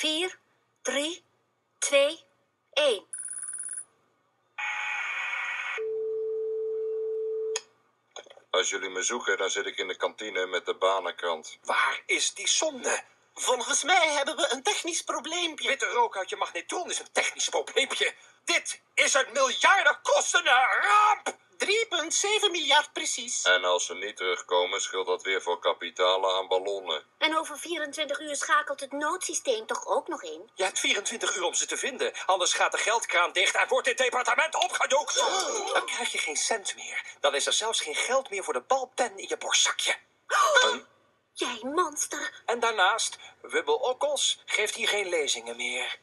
4, 3, 2, 1. Als jullie me zoeken, dan zit ik in de kantine met de banenkrant. Waar is die sonde? Volgens mij hebben we een technisch probleempje. Witte rook uit je magnetron is een technisch probleempje. Dit is een miljarden kostende ramp! 3,7 miljard precies. En als ze niet terugkomen, scheelt dat weer voor kapitalen aan ballonnen. En over 24 uur schakelt het noodsysteem toch ook nog in? Je hebt 24 uur om ze te vinden. Anders gaat de geldkraan dicht en wordt dit departement opgedoekt. Dan krijg je geen cent meer. Dan is er zelfs geen geld meer voor de balpen in je borstzakje. Jij monster. En daarnaast, Wubbel Okkels geeft hier geen lezingen meer.